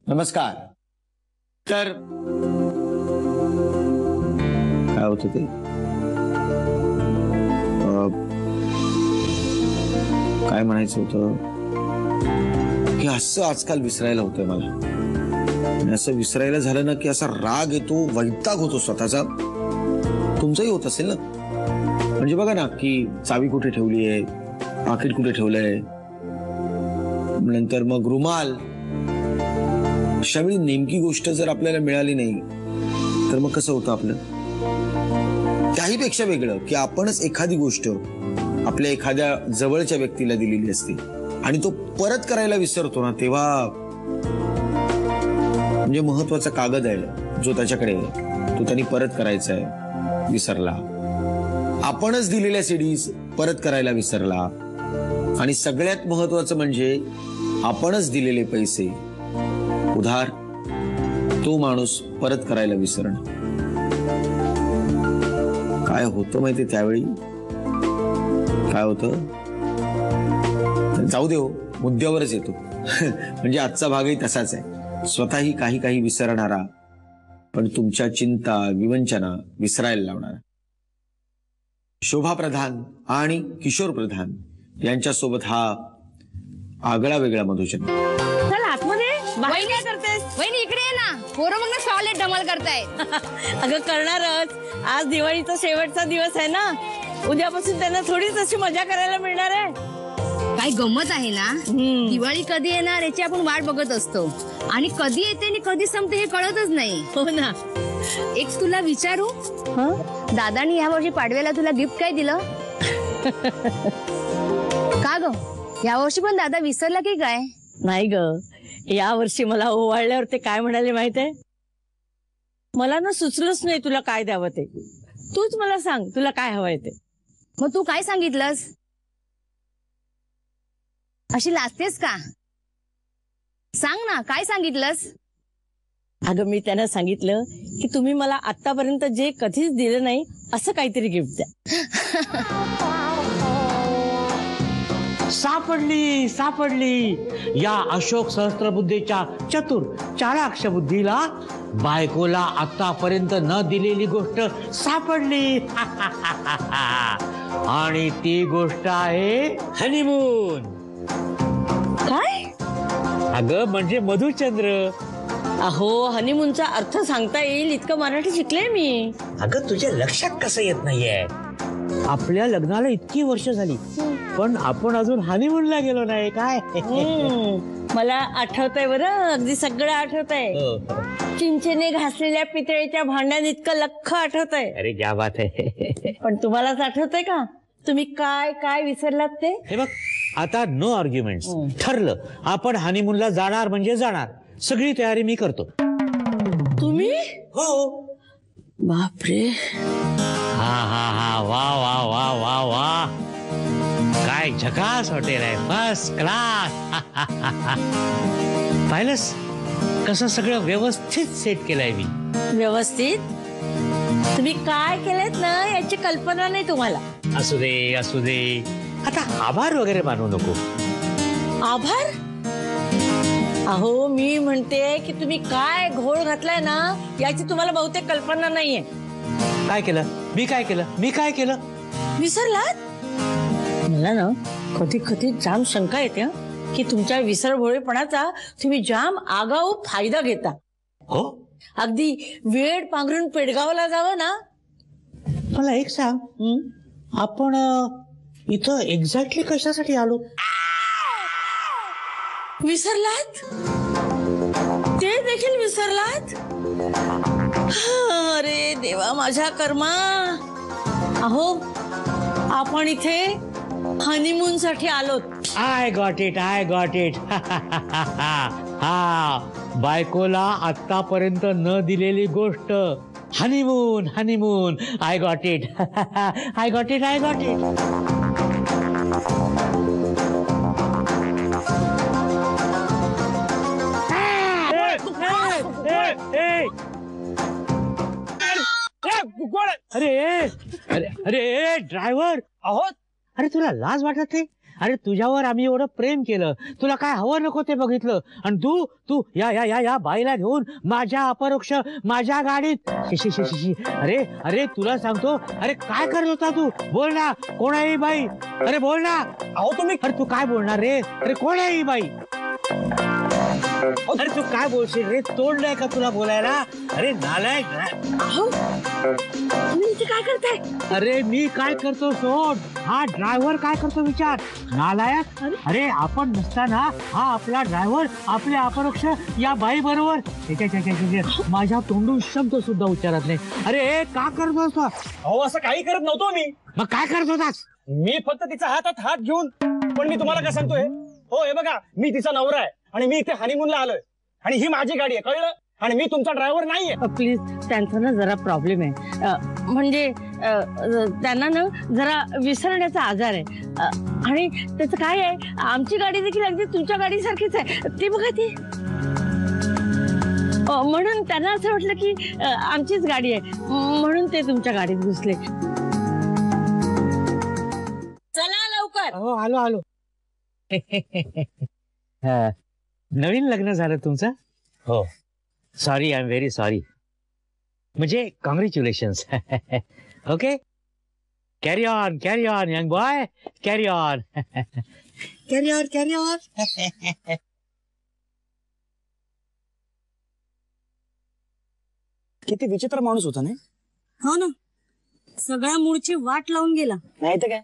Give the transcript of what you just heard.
नमस्कार. तर काय होतं ते काय म्हणायचं होतं की असं आजकाल विसरायला होतंय मला. आणि असं विसरायला झालं ना की असा राग येतो, वैताग होतो स्वतःचा. तुमचंही होत असेल ना. म्हणजे बघा ना की चावी कुठे ठेवली आहे, पाकिट कुठे ठेवलंय, नंतर मग रुमाल. अशावेळी नेमकी गोष्ट जर आपल्याला मिळाली नाही तर मग कसं होतं आपलं. त्याहीपेक्षा वेगळं की आपणच एखादी गोष्ट आपल्या एखाद्या जवळच्या व्यक्तीला दिलेली असते आणि तो परत करायला विसरतो ना, तेव्हा म्हणजे महत्वाचा कागद आहे जो त्याच्याकडे तो त्यांनी परत करायचा आहे, विसरला. आपणच दिलेल्या सीडीज परत करायला विसरला. आणि सगळ्यात महत्वाचं म्हणजे आपणच दिलेले पैसे उधार तो माणूस परत करायला विसरणं. काय होतं माहिती त्यावेळी, काय होतं जाऊ दे हो, मुद्द्यावरच येतो. म्हणजे आजचा भागही तसाच आहे. स्वतःही काही काही विसरणारा, पण तुमच्या चिंता विवंचना विसरायला लावणारा. शोभा प्रधान आणि किशोर प्रधान यांच्यासोबत हा आगळा वेगळा मधुचंद्र. चल आतमध्ये. वहिनी काय करतेस? वहिनी इकडे ये ना. पोरं मग ना शॉलेट धमाल करताय. अगं करणारच. आज दिवाळीचा शेवटचा दिवस आहे ना. उद्यापासून त्यांना थोडीच अशी मजा करायला मिळणार आहे. काय गंमत आहे ना. दिवाळी कधी येणार याची आपण वाट बघत असतो आणि कधी येते आणि कधी संपते हे कळतच नाही. हो ना. एक तुला विचारू, दादानी या वर्षी पाडव्याला तुला गिफ्ट काय दिलं? का ग, या वर्षी पण दादा विसरला की काय? नाही ग, या वर्षी मला ओवाळल्यावर ते काय म्हणाले माहित आहे? मला ना सुचलंच नाही तुला काय द्यावं ते. तूच मला सांग तुला काय हवंय ते. मग तू काय सांगितलंस? अशी लाजतेस का? सांग ना, काय सांगितलंस? अगं मी त्यांना सांगितलं की तुम्ही मला आतापर्यंत जे कधीच दिलं नाही असं काहीतरी गिफ्ट द्या. सापडली सापडली. या अशोक सहस्त्रबुद्धीच्या चतुर चालाक्ष बुद्धीला बायकोला आतापर्यंत न दिलेली गोष्ट सापडली. आणि ती गोष्ट आहे हनीमून. काय? अगं म्हणजे मधुचंद्र. अहो, हनीमूनचा अर्थ सांगता येईल इतकं मराठी शिकले मी. अगं तुझ्या लक्षात कसं येत नाहीये? आपल्या लग्नाला इतकी वर्ष झाली पण आपण अजून हनीमूनला गेलो नाही. काय मला आठवतंय बरं, अगदी सगळं आठवतंय. चिंचेने घासलेल्या पितळेच्या भांड्यात इतकं लख्ख आठवतंय. अरे क्या बात आहे. पण तुम्हालाच आठवतंय का तुम्ही काय काय विसरलात ते? हे बघ, आता नो आर्ग्युमेंट्स. ठरलं, आपण हनीमूनला जाणार म्हणजे जाणार. सगळी तयारी मी करतो. तुम्ही? हो. बापरे. हा हा हा, वा वा वा वा वा. काय झकास हॉटेल आहे, फर्स्ट क्लास. पाहिलंस कसं सगळं व्यवस्थित सेट केलंय मी. व्यवस्थित? तुम्ही काय केलेत ना याची कल्पना नाही तुम्हाला. असू दे असू दे. आता आभार वगैरे मानू नको. आभार? अहो मी म्हणते की तुम्ही काय घोळ घातलाय ना याची तुम्हाला बहुतेक कल्पना नाहीये. काय केलं मी? काय केलं मी? काय केलं? विसरलात? मला ना कधी कधी जाम शंका येते की तुमच्या विसरभोळेपणाचा तुम्ही जाम आगाऊ फायदा घेता. हो. अगदी वेळ पांघरून पेडगावला जावं ना. मला एक सांग, आपण इथं एक्झॅक्टली कशासाठी आलो? विसरलात? ते देखील विसरलात? अरे देवा माझ्या कर्मा. अहो आपण इथे हनीमून साठी आलोत. I got it, I got it. हा, बायकोला आतापर्यंत न दिलेली गोष्ट honeymoon. Honeymoon. I got it. I got it, I got it. अरे अरे अरे ड्रायव्हर. अहो, अरे तुला लाज वाटत नाही? अरे तुझ्यावर आम्ही एवढं प्रेम केलं, तुला काय हवं नको ते बघितलं, आणि तू तू या या या या बाईला घेऊन माझ्या अपरोक्ष माझ्या गाडीत शी, शी, शी, शी. अरे अरे तुला सांगतो, अरे काय करत होता तू? बोल ना, कोण आहे ही बाई? अरे बोल ना. अहो तुम्ही अरे तू काय बोलणार रे? अरे कोण आहे ही बाई? अरे तू काय बोलशील रे? तोंड नाही का तुला बोलायला? अरे नालायक. तुम्ही इथे काय करताय? अरे मी काय करतो सोड, हा ड्रायव्हर काय करतो विचार. नालायक. अरे आपण नसताना हा आपला ड्रायव्हर आपल्या अपरोक्ष या बाई बरोबर माझ्या तोंडून शब्द सुद्धा उच्चारत नाही. अरे का करतो असं? अहो असं काही करत नव्हतो मी. मग काय करत होतास? मी फक्त तिचा हातात हात घेऊन. पण मी तुम्हाला काय सांगतोय, हो हे बघा, मी तिचा नवरा आहे आणि मी इथे हनीमूनला आलोय आणि ही माझी गाडी आहे, कळलं? आणि मी तुमचा ड्रायव्हर नाहीये. प्लीज, त्यांचा ना जरा प्रॉब्लेम आहे. म्हणजे त्यांना ना जरा विसरण्याचा आजार आहे. आणि त्याचं काय आहे, आमची गाडी देखील अगदी तुमच्या गाडीसारखीच आहे. ती बघा ती. म्हणून त्यांना असं वाटलं की आमचीच गाडी आहे, म्हणून ते तुमच्या गाडीत घुसले. चला लवकर. हो आलो आलो. नवीन लग्न झालं तुमचं? हो. Sorry, I am very sorry. म्हणजे congratulations. Okay, carry on young boy, carry on. Carry on. किती विचित्र माणूस होता नाही? हो ना, सगळ्या मूळची वाट लावून गेला. नाही तर काय.